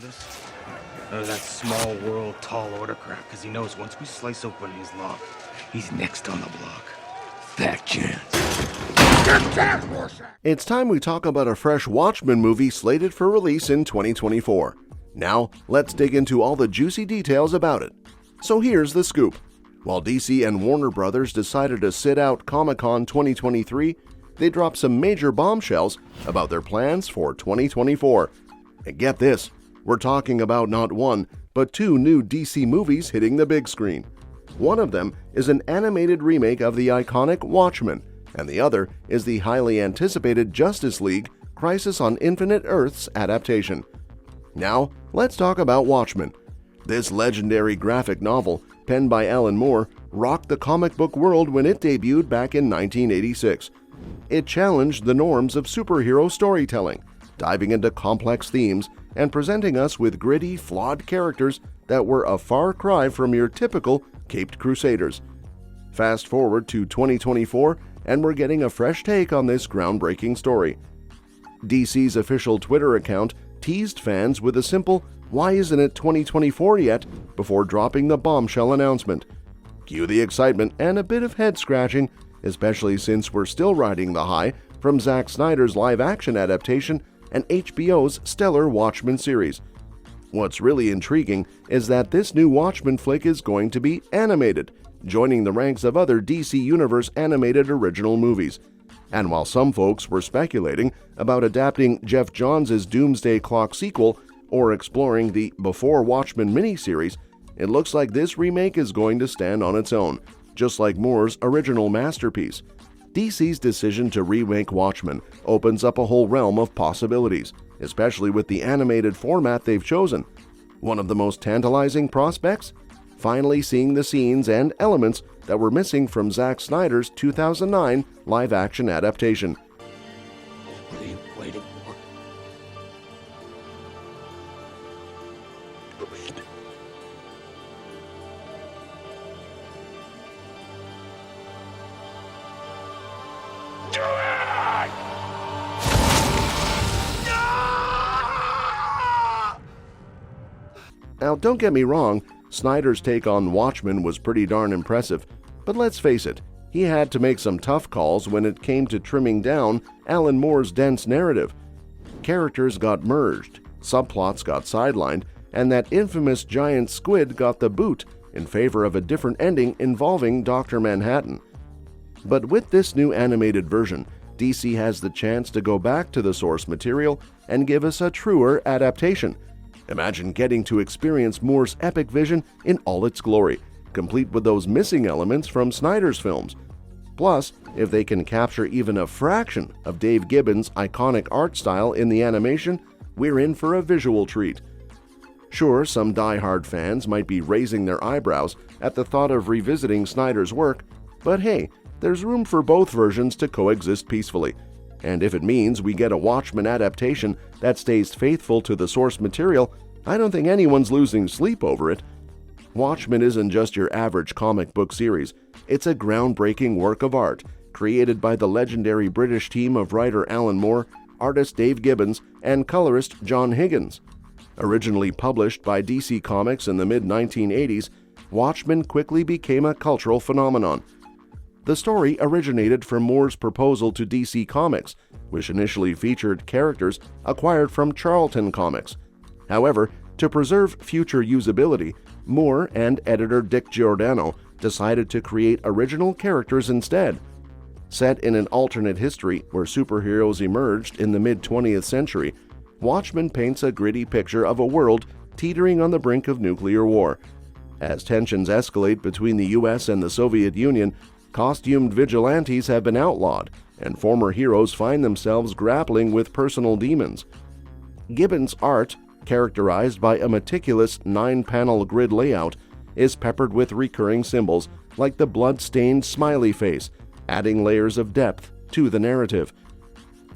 notice? That small world tall autocrat, because he knows once we slice open his lock, he's next on the block. Fat chance. It's time we talk about a fresh Watchmen movie slated for release in 2024. Now, let's dig into all the juicy details about it. So here's the scoop. While DC and Warner Brothers decided to sit out Comic-Con 2023, they dropped some major bombshells about their plans for 2024. And get this, we're talking about not one, but two new DC movies hitting the big screen. One of them is an animated remake of the iconic Watchmen, and the other is the highly anticipated Justice League Crisis on Infinite Earths adaptation. Now, let's talk about Watchmen. This legendary graphic novel, penned by Alan Moore, rocked the comic book world when it debuted back in 1986. It challenged the norms of superhero storytelling, diving into complex themes and presenting us with gritty, flawed characters that were a far cry from your typical caped crusaders. Fast forward to 2024, and we're getting a fresh take on this groundbreaking story. DC's official Twitter account teased fans with a simple "Why isn't it 2024 yet?" before dropping the bombshell announcement. Cue the excitement and a bit of head-scratching, especially since we're still riding the high from Zack Snyder's live-action adaptation and HBO's stellar Watchmen series. What's really intriguing is that this new Watchmen flick is going to be animated, joining the ranks of other DC Universe animated original movies. And while some folks were speculating about adapting Jeff Johns' Doomsday Clock sequel or exploring the Before Watchmen miniseries, it looks like this remake is going to stand on its own, just like Moore's original masterpiece. DC's decision to remake Watchmen opens up a whole realm of possibilities, especially with the animated format they've chosen. One of the most tantalizing prospects? Finally seeing the scenes and elements that were missing from Zack Snyder's 2009 live-action adaptation. What are you waiting for? Do it! Now, don't get me wrong, Snyder's take on Watchmen was pretty darn impressive, but let's face it, he had to make some tough calls when it came to trimming down Alan Moore's dense narrative. Characters got merged, subplots got sidelined, and that infamous giant squid got the boot in favor of a different ending involving Dr. Manhattan. But with this new animated version, DC has the chance to go back to the source material and give us a truer adaptation. Imagine getting to experience Moore's epic vision in all its glory, complete with those missing elements from Snyder's films. Plus, if they can capture even a fraction of Dave Gibbons' iconic art style in the animation, we're in for a visual treat. Sure, some die-hard fans might be raising their eyebrows at the thought of revisiting Snyder's work, but hey, there's room for both versions to coexist peacefully. And if it means we get a Watchmen adaptation that stays faithful to the source material, I don't think anyone's losing sleep over it. Watchmen isn't just your average comic book series. It's a groundbreaking work of art, created by the legendary British team of writer Alan Moore, artist Dave Gibbons, and colorist John Higgins. Originally published by DC Comics in the mid-1980s, Watchmen quickly became a cultural phenomenon. The story originated from Moore's proposal to DC Comics, which initially featured characters acquired from Charlton Comics. However, to preserve future usability, Moore and editor Dick Giordano decided to create original characters instead. Set in an alternate history where superheroes emerged in the mid-20th century, Watchmen paints a gritty picture of a world teetering on the brink of nuclear war. As tensions escalate between the US and the Soviet Union, costumed vigilantes have been outlawed, and former heroes find themselves grappling with personal demons. Gibbons' art, characterized by a meticulous 9-panel grid layout, is peppered with recurring symbols like the blood-stained smiley face, adding layers of depth to the narrative.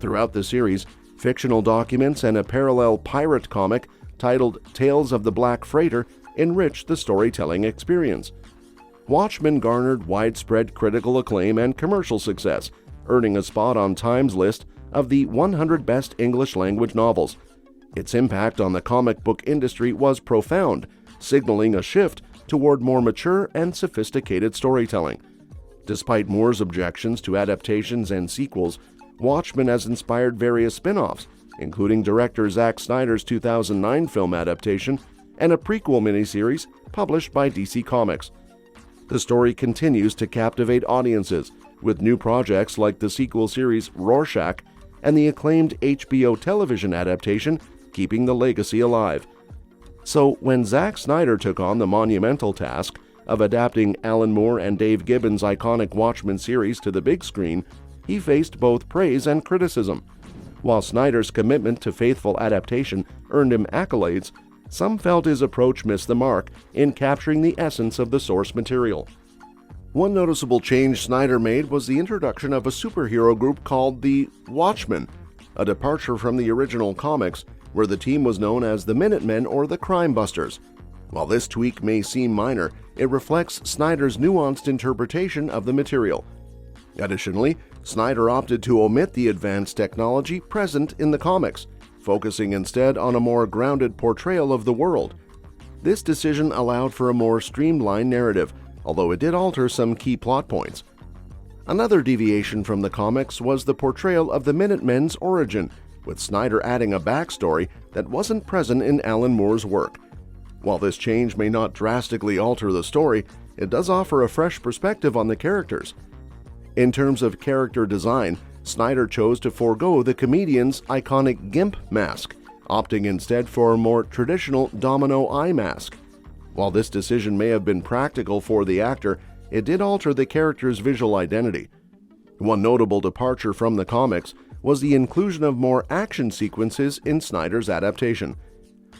Throughout the series, fictional documents and a parallel pirate comic titled Tales of the Black Freighter enrich the storytelling experience. Watchmen garnered widespread critical acclaim and commercial success, earning a spot on Time's list of the 100 best English-language novels. Its impact on the comic book industry was profound, signaling a shift toward more mature and sophisticated storytelling. Despite Moore's objections to adaptations and sequels, Watchmen has inspired various spin-offs, including director Zack Snyder's 2009 film adaptation and a prequel miniseries published by DC Comics. The story continues to captivate audiences, with new projects like the sequel series Rorschach and the acclaimed HBO television adaptation keeping the legacy alive. So when Zack Snyder took on the monumental task of adapting Alan Moore and Dave Gibbons' iconic Watchmen series to the big screen, he faced both praise and criticism. While Snyder's commitment to faithful adaptation earned him accolades, some felt his approach missed the mark in capturing the essence of the source material. One noticeable change Snyder made was the introduction of a superhero group called the Watchmen, a departure from the original comics, where the team was known as the Minutemen or the Crime Busters. While this tweak may seem minor, it reflects Snyder's nuanced interpretation of the material. Additionally, Snyder opted to omit the advanced technology present in the comics, focusing instead on a more grounded portrayal of the world. This decision allowed for a more streamlined narrative, although it did alter some key plot points. Another deviation from the comics was the portrayal of the Minutemen's origin, with Snyder adding a backstory that wasn't present in Alan Moore's work. While this change may not drastically alter the story, it does offer a fresh perspective on the characters. In terms of character design, Snyder chose to forego the comedian's iconic gimp mask, opting instead for a more traditional domino eye mask. While this decision may have been practical for the actor, it did alter the character's visual identity. One notable departure from the comics was the inclusion of more action sequences in Snyder's adaptation.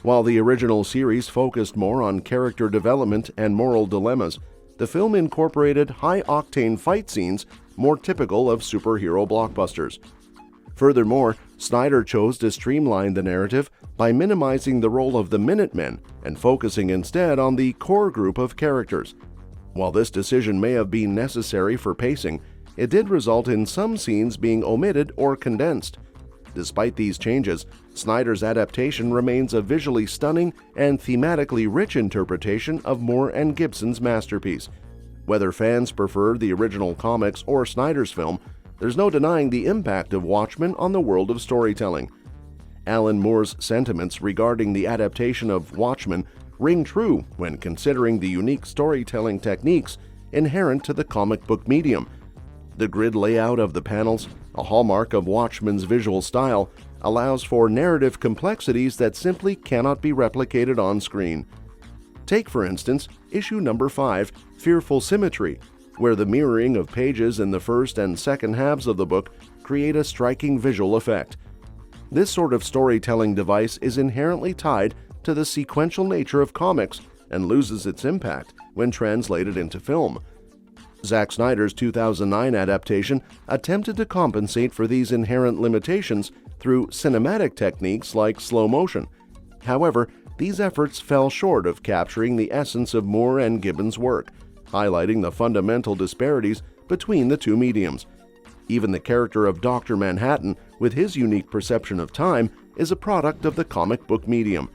While the original series focused more on character development and moral dilemmas, the film incorporated high-octane fight scenes more typical of superhero blockbusters. Furthermore, Snyder chose to streamline the narrative by minimizing the role of the Minutemen and focusing instead on the core group of characters. While this decision may have been necessary for pacing, it did result in some scenes being omitted or condensed. Despite these changes, Snyder's adaptation remains a visually stunning and thematically rich interpretation of Moore and Gibson's masterpiece. Whether fans prefer the original comics or Snyder's film, there's no denying the impact of Watchmen on the world of storytelling. Alan Moore's sentiments regarding the adaptation of Watchmen ring true when considering the unique storytelling techniques inherent to the comic book medium. The grid layout of the panels, a hallmark of Watchmen's visual style, allows for narrative complexities that simply cannot be replicated on screen. Take, for instance, issue number 5, Fearful Symmetry, where the mirroring of pages in the first and second halves of the book create a striking visual effect. This sort of storytelling device is inherently tied to the sequential nature of comics and loses its impact when translated into film. Zack Snyder's 2009 adaptation attempted to compensate for these inherent limitations through cinematic techniques like slow motion. However, these efforts fell short of capturing the essence of Moore and Gibbons' work, highlighting the fundamental disparities between the two mediums. Even the character of Dr. Manhattan, with his unique perception of time, is a product of the comic book medium.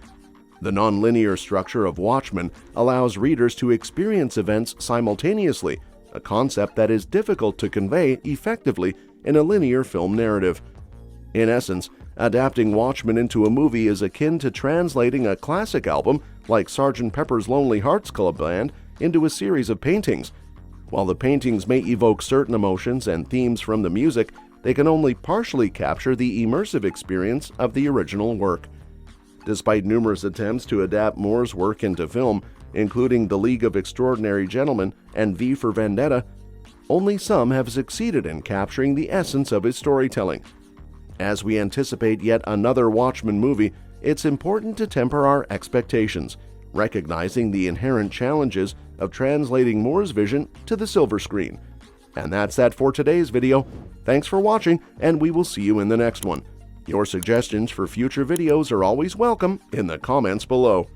The nonlinear structure of Watchmen allows readers to experience events simultaneously, a concept that is difficult to convey effectively in a linear film narrative. In essence, adapting Watchmen into a movie is akin to translating a classic album like Sgt. Pepper's Lonely Hearts Club Band into a series of paintings. While the paintings may evoke certain emotions and themes from the music, they can only partially capture the immersive experience of the original work. Despite numerous attempts to adapt Moore's work into film, including The League of Extraordinary Gentlemen and V for Vendetta, only some have succeeded in capturing the essence of his storytelling. As we anticipate yet another Watchmen movie, it's important to temper our expectations, recognizing the inherent challenges of translating Moore's vision to the silver screen. And that's that for today's video. Thanks for watching, and we will see you in the next one. Your suggestions for future videos are always welcome in the comments below.